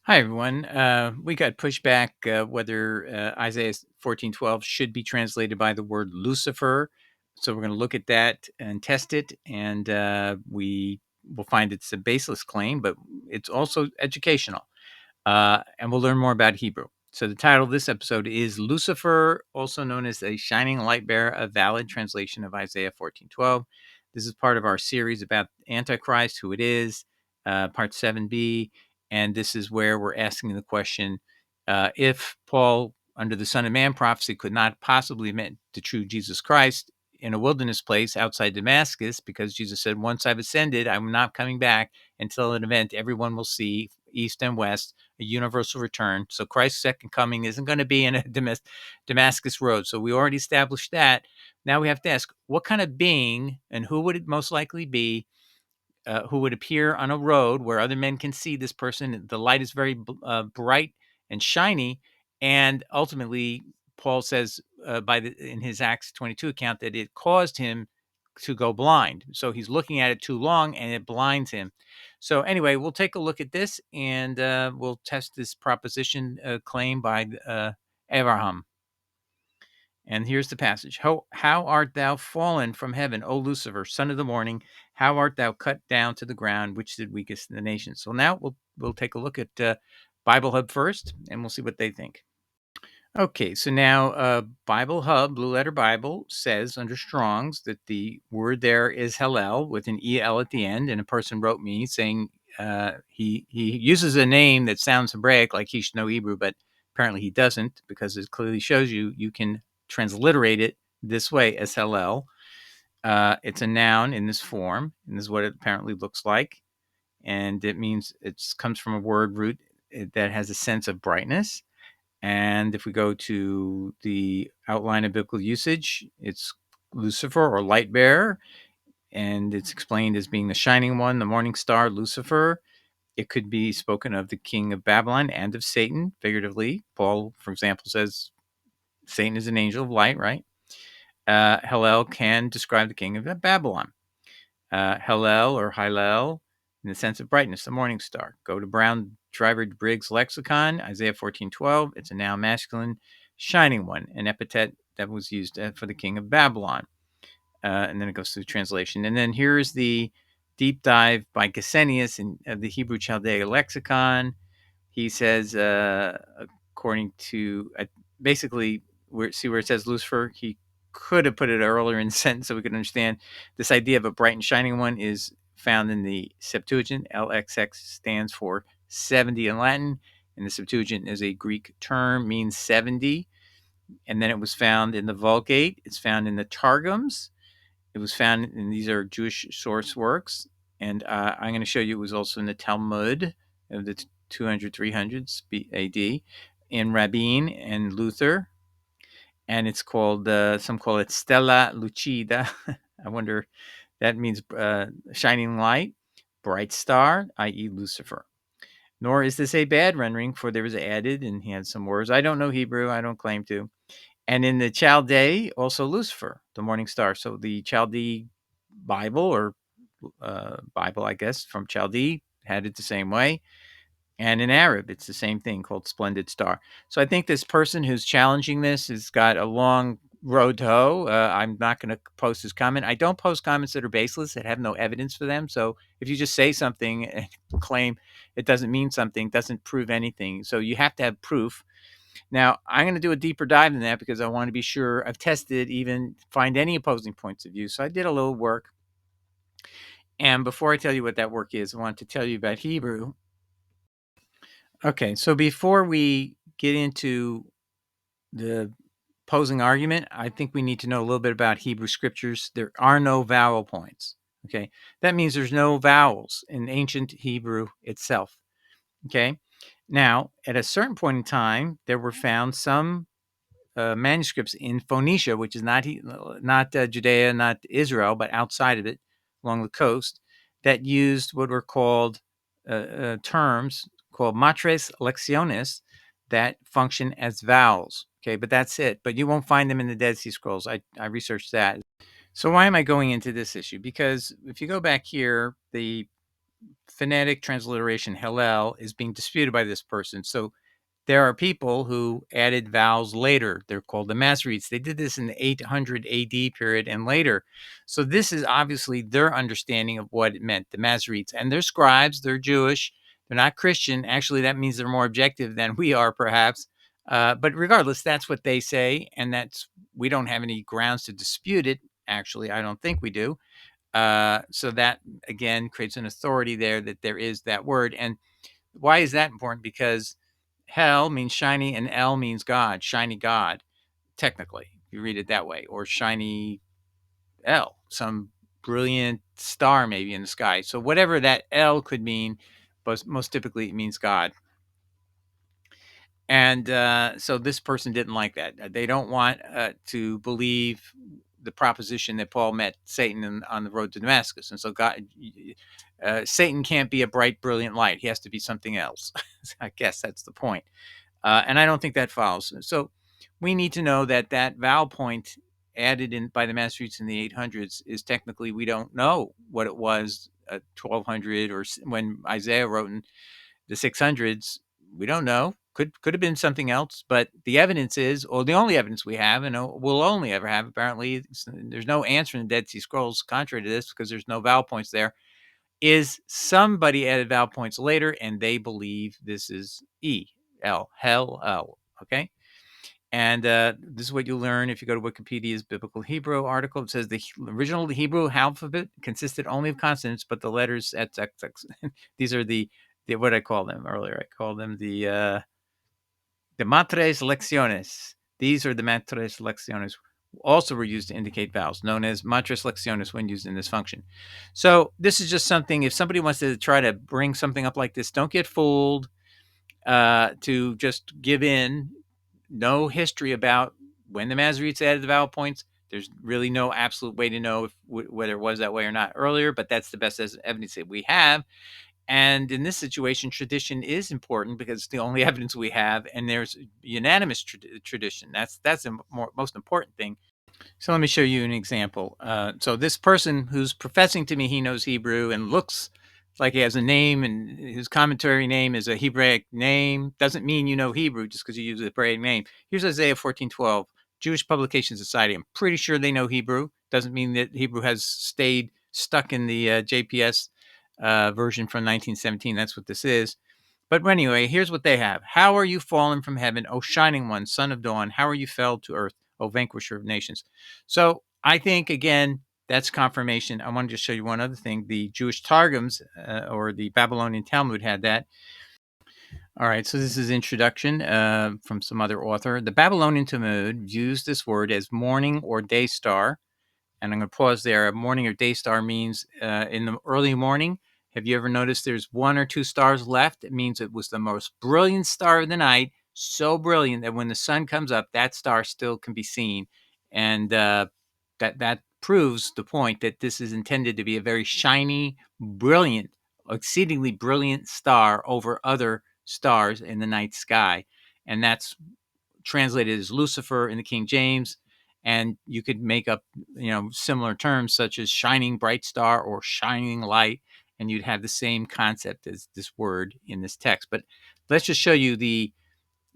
Hi, everyone. We got pushback whether Isaiah 14:12 should be translated by the word Lucifer. So we're going to look at that and test it. And we will find it's a baseless claim, but it's also educational. And we'll learn more about Hebrew. So the title of this episode is Lucifer, also known as a shining light bearer, a valid translation of Isaiah 14:12. This is part of our series about Antichrist, who it is, part 7b. And this is where we're asking the question, if Paul, under the Son of Man prophecy, could not possibly have meant the true Jesus Christ in a wilderness place outside Damascus, because Jesus said, once I've ascended, I'm not coming back until an event everyone will see, east and west, a universal return. So Christ's second coming isn't going to be in a Damascus road. So we already established that. Now we have to ask, what kind of being and who would it most likely be, who would appear on a road where other men can see this person? The light is very bright and shiny. And ultimately, Paul says in his Acts 22 account that it caused him to go blind. So he's looking at it too long and it blinds him. So anyway, we'll take a look at this and we'll test this proposition claim by Abraham. And here's the passage. How art thou fallen from heaven, O Lucifer, son of the morning? How art thou cut down to the ground, which did weakest in the nation? So now we'll take a look at Bible Hub first, and we'll see what they think. Okay, so now Bible Hub, Blue Letter Bible, says under Strong's that the word there is helel with an el at the end. And a person wrote me saying he uses a name that sounds Hebraic, like he should know Hebrew, but apparently he doesn't, because it clearly shows you can transliterate it this way as helel. It's a noun in this form, and this is what it apparently looks like. And it means it comes from a word root that has a sense of brightness. And if we go to the outline of biblical usage, it's Lucifer or light bearer, and it's explained as being the shining one, the morning star, Lucifer. It could be spoken of the king of Babylon and of Satan, figuratively. Paul, for example, says Satan is an angel of light, right? Helel can describe the king of Babylon. Helel or Hillel in the sense of brightness, the morning star. Go to Brown Driver Briggs lexicon, Isaiah 14:12. It's a noun masculine, shining one, an epithet that was used for the king of Babylon. And then it goes through translation. And then here's the deep dive by Gesenius in the Hebrew Chaldea lexicon. He says, according to basically, see where it says Lucifer, he could have put it earlier in the sentence so we could understand. This idea of a bright and shining one is found in the Septuagint. LXX stands for 70 in Latin, and the Septuagint is a Greek term, means 70. And then it was found in the Vulgate. It's found in the Targums. It was found, and these are Jewish source works. And I'm going to show you it was also in the Talmud of the 200, 300s AD, in Rabbin and Luther. And it's called, some call it Stella Lucida. I wonder, that means shining light, bright star, i.e. Lucifer. Nor is this a bad rendering, for there was added, and he had some words. I don't know Hebrew, I don't claim to. And in the Chaldee, also Lucifer, the morning star. So the Chaldee Bible, or Bible, I guess, from Chaldee, had it the same way. And in Arab, it's the same thing, called Splendid Star. So I think this person who's challenging this has got a long road to hoe. I'm not going to post his comment. I don't post comments that are baseless, that have no evidence for them. So if you just say something and claim it doesn't mean something, doesn't prove anything. So you have to have proof. Now, I'm going to do a deeper dive in that because I want to be sure I've tested, even find any opposing points of view. So I did a little work. And before I tell you what that work is, I want to tell you about Hebrew. Okay, so before we get into the opposing argument, I think we need to know a little bit about Hebrew scriptures. There are no vowel points. Okay, that means there's no vowels in ancient Hebrew itself. Okay, now at a certain point in time, there were found some manuscripts in Phoenicia, which is not Judea, not Israel, but outside of it, along the coast, that used what were called terms called matres lectionis that function as vowels. Okay, but that's it. But you won't find them in the Dead Sea Scrolls. I researched that. So why am I going into this issue? Because if you go back here, the phonetic transliteration helel is being disputed by this person. So there are people who added vowels later. They're called the Masoretes. They did this in the 800 AD period and later. So this is obviously their understanding of what it meant, the Masoretes. And they're scribes, they're Jewish, they're not Christian. Actually, that means they're more objective than we are, perhaps. But regardless, that's what they say. And we don't have any grounds to dispute it. Actually, I don't think we do. So that, again, creates an authority there that there is that word. And why is that important? Because hell means shiny and El means God, shiny God, technically, if you read it that way, or shiny El, some brilliant star maybe in the sky. So whatever that El could mean, but most typically it means God. And so this person didn't like that. They don't want to believe the proposition that Paul met Satan on the road to Damascus. And so Satan can't be a bright, brilliant light. He has to be something else. I guess that's the point. And I don't think that follows. So we need to know that that vowel point added in by the Masoretes in the 800s is technically, we don't know what it was 1200 or when Isaiah wrote in the 600s. We don't know. Could have been something else, but the evidence is, or the only evidence we have, and we'll only ever have, apparently, there's no answer in the Dead Sea Scrolls contrary to this because there's no vowel points there, is somebody added vowel points later, and they believe this is E-L, hell, L, okay? And this is what you'll learn if you go to Wikipedia's Biblical Hebrew article. It says the original Hebrew alphabet consisted only of consonants, but the letters X, X, X. These are the what I called them earlier. I called them the matres lecciones. These are the matres lecciones. Also were used to indicate vowels, known as matres lecciones when used in this function. So this is just something, if somebody wants to try to bring something up like this, don't get fooled, to just give in. No history about when the Masoretes added the vowel points. There's really no absolute way to know whether it was that way or not earlier, but that's the best evidence that we have. And in this situation, tradition is important because it's the only evidence we have, and there's unanimous tradition. That's the most important thing. So let me show you an example. So this person who's professing to me he knows Hebrew and looks like he has a name, and his commentary name is a Hebraic name, doesn't mean you know Hebrew just because you use a Hebraic name. Here's Isaiah 14:12, Jewish Publication Society. I'm pretty sure they know Hebrew. Doesn't mean that Hebrew has stayed stuck in the JPS version from 1917. That's what this is. But anyway, here's what they have. How are you fallen from heaven, O shining one, son of dawn? How are you felled to earth, O vanquisher of nations? So I think, again, that's confirmation. I want to just show you one other thing. The Jewish Targums, or the Babylonian Talmud, had that. All right, so this is introduction from some other author. The Babylonian Talmud views this word as morning or day star. And I'm going to pause there. A morning or day star means in the early morning. Have you ever noticed there's one or two stars left? It means it was the most brilliant star of the night, so brilliant that when the sun comes up, that star still can be seen. And that proves the point that this is intended to be a very shiny, brilliant, exceedingly brilliant star over other stars in the night sky. And that's translated as Lucifer in the King James. And you could make up, similar terms such as shining bright star or shining light, and you'd have the same concept as this word in this text. But let's just show you the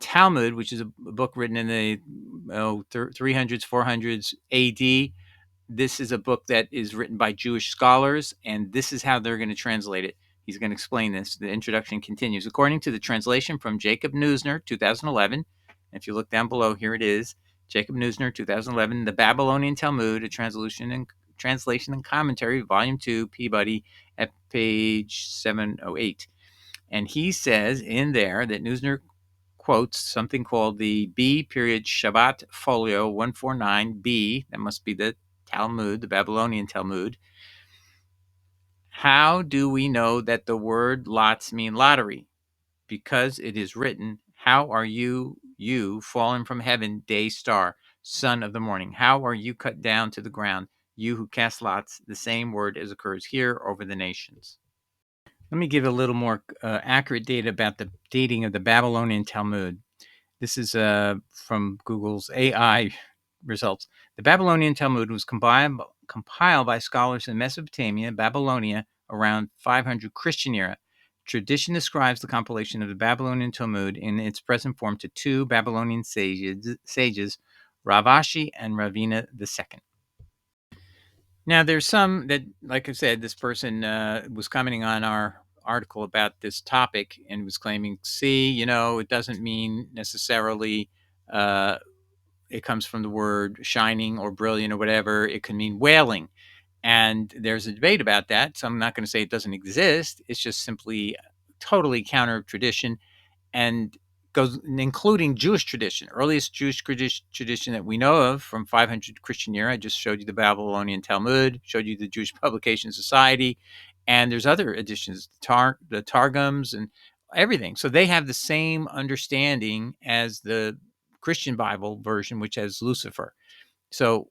Talmud, which is a book written in the 300s, 400s AD. This is a book that is written by Jewish scholars, and this is how they're going to translate it. He's going to explain this. The introduction continues. According to the translation from Jacob Neusner, 2011, if you look down below, here it is, Jacob Neusner, 2011, The Babylonian Talmud, a translation and commentary, Volume 2, Peabody, at page 708. And he says in there that Neusner quotes something called the B period Shabbat Folio 149b. That must be the Talmud, the Babylonian Talmud. How do we know that the word lots mean lottery? Because it is written, how are you fallen from heaven, day star, son of the morning? How are you cut down to the ground, you who cast lots? The same word as occurs here over the nations. Let me give a little more accurate data about the dating of the Babylonian Talmud. This is from Google's AI results. The Babylonian Talmud was compiled by scholars in Mesopotamia, Babylonia, around 500 Christian era. Tradition ascribes the compilation of the Babylonian Talmud in its present form to two Babylonian sages Rav Ashi and Ravina II. Now, there's some that, like I said, this person was commenting on our article about this topic and was claiming, see, it doesn't mean necessarily it comes from the word shining or brilliant or whatever. It can mean wailing. And there's a debate about that. So I'm not going to say it doesn't exist. It's just simply totally counter tradition and goes including Jewish tradition, earliest Jewish tradition that we know of from 500 Christian year. I just showed you the Babylonian Talmud, showed you the Jewish Publication Society, and there's other editions, the Targums and everything. So they have the same understanding as the Christian Bible version, which has Lucifer. So,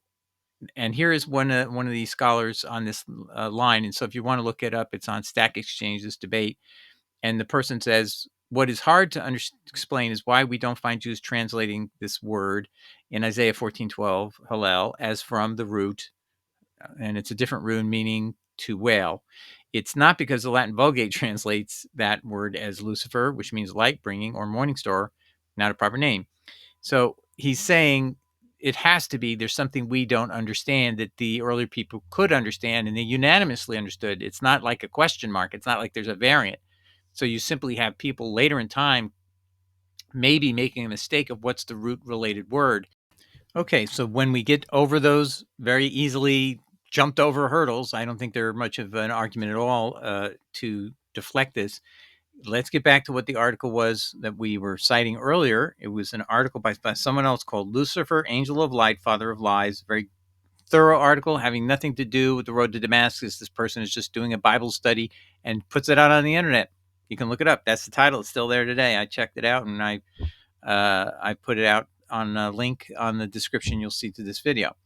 and here is one of these scholars on this line. And so if you want to look it up, it's on Stack Exchange, this debate. And the person says, what is hard to explain is why we don't find Jews translating this word in Isaiah 14:12, helel, as from the root, and it's a different root meaning to wail. It's not because the Latin Vulgate translates that word as Lucifer, which means light bringing, or morning star, not a proper name. So he's saying it has to be there's something we don't understand that the earlier people could understand and they unanimously understood. It's not like a question mark. It's not like there's a variant. So you simply have people later in time maybe making a mistake of what's the root related word. Okay, so when we get over those very easily jumped over hurdles, I don't think they're much of an argument at all to deflect this. Let's get back to what the article was that we were citing earlier. It was an article by someone else called Lucifer, Angel of Light, Father of Lies. Very thorough article having nothing to do with the road to Damascus. This person is just doing a Bible study and puts it out on the internet. You can look it up. That's the title. It's still there today. I checked it out and I put it out on a link on the description you'll see to this video.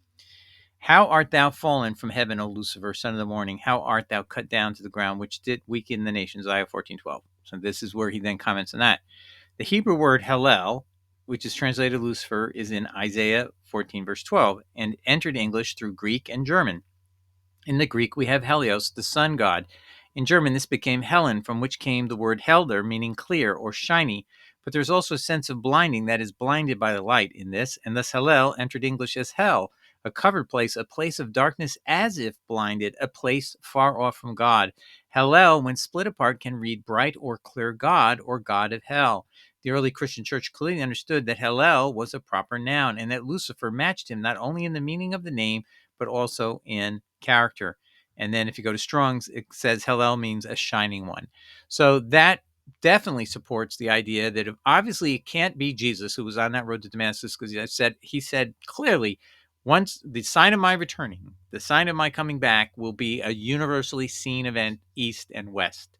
How art thou fallen from heaven, O Lucifer, son of the morning? How art thou cut down to the ground, which did weaken the nations? Isaiah 14:12. So this is where he then comments on that. The Hebrew word helel, which is translated Lucifer, is in Isaiah 14, verse 12, and entered English through Greek and German. In the Greek, we have Helios, the sun god. In German, this became Helen, from which came the word helder, meaning clear or shiny. But there's also a sense of blinding, that is, blinded by the light in this, and thus Helel entered English as hell, a covered place, a place of darkness as if blinded, a place far off from God. Helel, when split apart, can read bright or clear God or God of hell. The early Christian church clearly understood that Helel was a proper noun and that Lucifer matched him not only in the meaning of the name, but also in character. And then if you go to Strong's, it says Helel means a shining one. So that definitely supports the idea that obviously it can't be Jesus who was on that road to Damascus, because he said clearly, once the sign of my returning, the sign of my coming back will be a universally seen event east and west.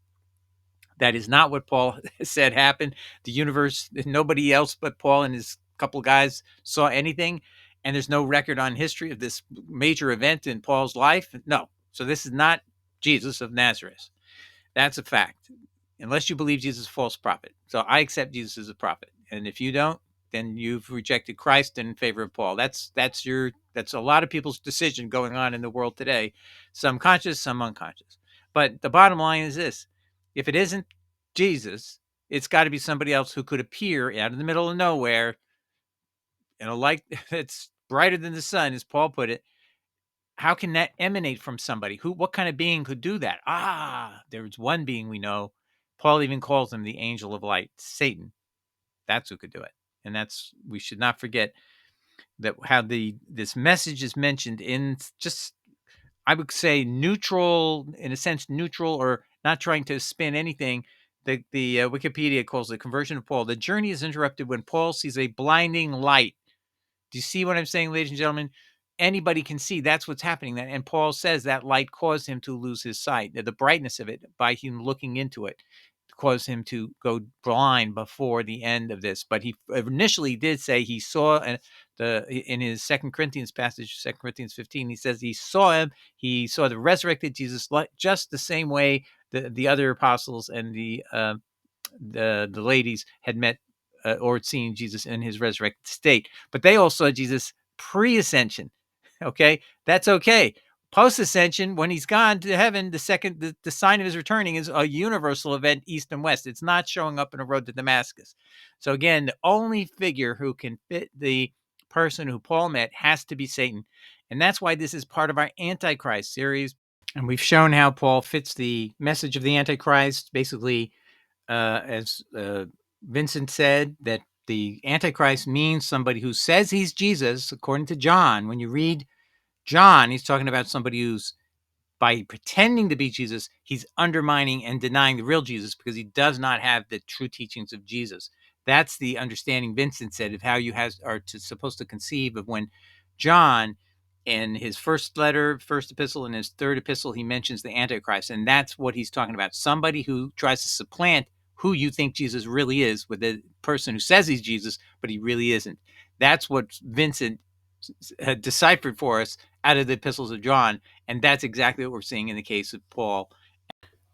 That is not what Paul said happened. The universe, nobody else but Paul and his couple guys saw anything. And there's no record on history of this major event in Paul's life. No. So this is not Jesus of Nazareth. That's a fact. Unless you believe Jesus is a false prophet. So I accept Jesus as a prophet. And if you don't, then you've rejected Christ in favor of Paul. That's a lot of people's decision going on in the world today. Some conscious, some unconscious. But the bottom line is this. If it isn't Jesus, it's got to be somebody else who could appear out in the middle of nowhere in a light that's brighter than the sun, as Paul put it. How can that emanate from somebody? What kind of being could do that? There's one being we know. Paul even calls him the angel of light, Satan. That's who could do it. And we should not forget that how this message is mentioned in just, I would say, neutral, in a sense, neutral, or not trying to spin anything. The Wikipedia calls it conversion of Paul. The journey is interrupted when Paul sees a blinding light. Do you see what I'm saying, ladies and gentlemen? Anybody can see that's what's happening. And Paul says that light caused him to lose his sight. The brightness of it, by him looking into it, caused him to go blind before the end of this. But he initially did say he saw in his 2 Corinthians passage, 2 Corinthians 15, he says he saw him. He saw the resurrected Jesus just the same way the other apostles and the ladies had met or seen Jesus in his resurrected state. But they all saw Jesus pre-ascension. Okay, that's okay. Post-ascension, when he's gone to heaven, the sign of his returning is a universal event, east and west. It's not showing up in a road to Damascus. So again, the only figure who can fit the person who Paul met has to be Satan. And that's why this is part of our Antichrist series. And we've shown how Paul fits the message of the Antichrist. Basically, as Vincent said, that the Antichrist means somebody who says he's Jesus, according to John. When you read John, he's talking about somebody who's, by pretending to be Jesus, he's undermining and denying the real Jesus because he does not have the true teachings of Jesus. That's the understanding Vincent said of how you supposed to conceive of when John, in his first epistle, and his third epistle, he mentions the Antichrist. And that's what he's talking about. Somebody who tries to supplant who you think Jesus really is with a person who says he's Jesus, but he really isn't. That's what Vincent had deciphered for us out of the epistles of John. And that's exactly what we're seeing in the case of Paul.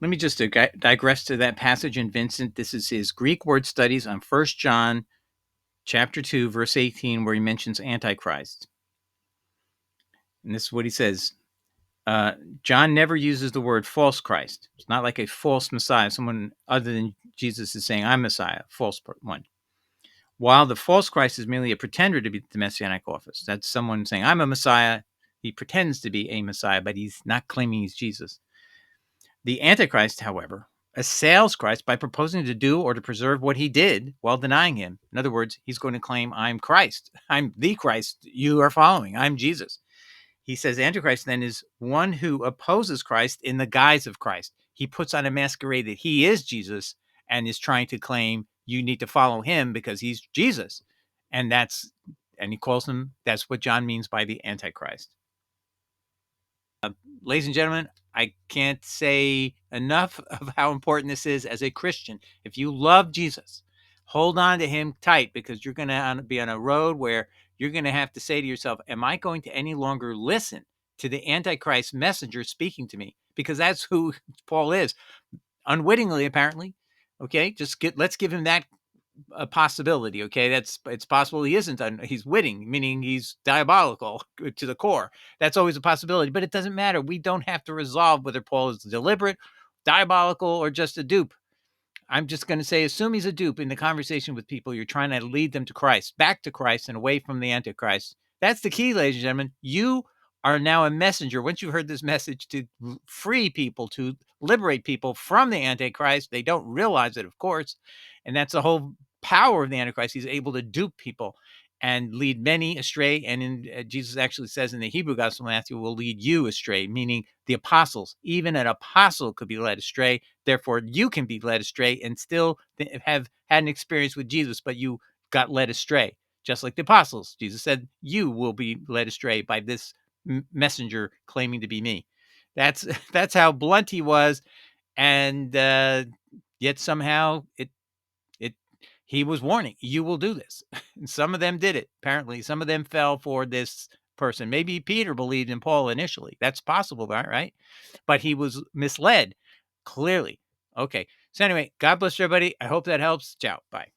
Let me just digress to that passage in Vincent. This is his Greek word studies on 1 John chapter 2, verse 18, where he mentions Antichrist. And this is what he says. John never uses the word false Christ. It's not like a false Messiah. Someone other than Jesus is saying, I'm Messiah, false one. While the false Christ is merely a pretender to be the messianic office. That's someone saying, I'm a Messiah. He pretends to be a Messiah, but he's not claiming he's Jesus. The Antichrist, however, assails Christ by proposing to do or to preserve what he did while denying him. In other words, he's going to claim, I'm Christ. I'm the Christ you are following. I'm Jesus. He says Antichrist then is one who opposes Christ in the guise of Christ. He puts on a masquerade that he is Jesus and is trying to claim you need to follow him because he's Jesus. And he calls him, that's what John means by the Antichrist. Ladies and gentlemen, I can't say enough of how important this is as a Christian. If you love Jesus, hold on to him tight, because you're going to be on a road where you're going to have to say to yourself, am I going to any longer listen to the Antichrist messenger speaking to me? Because that's who Paul is, unwittingly, apparently. Okay, let's give him that a possibility. Okay, it's possible he isn't. He's witting, meaning he's diabolical to the core. That's always a possibility, but it doesn't matter. We don't have to resolve whether Paul is deliberate, diabolical, or just a dupe. I'm just going to say, assume he's a dupe in the conversation with people. You're trying to lead them to Christ, back to Christ, and away from the Antichrist. That's the key, ladies and gentlemen. You are now a messenger. Once you heard this message, to free people, to liberate people from the Antichrist. They don't realize it, of course. And that's the whole power of the Antichrist. He's able to dupe people and lead many astray. And Jesus actually says in the Hebrew Gospel, Matthew will lead you astray, meaning the apostles. Even an apostle could be led astray. Therefore, you can be led astray and still have had an experience with Jesus, but you got led astray, just like the apostles. Jesus said, you will be led astray by this messenger claiming to be me. That's how blunt he was. And yet somehow he was warning, you will do this. And some of them did it. Apparently, some of them fell for this person. Maybe Peter believed in Paul initially. That's possible, right? But he was misled, clearly. Okay. So anyway, God bless everybody. I hope that helps. Ciao. Bye.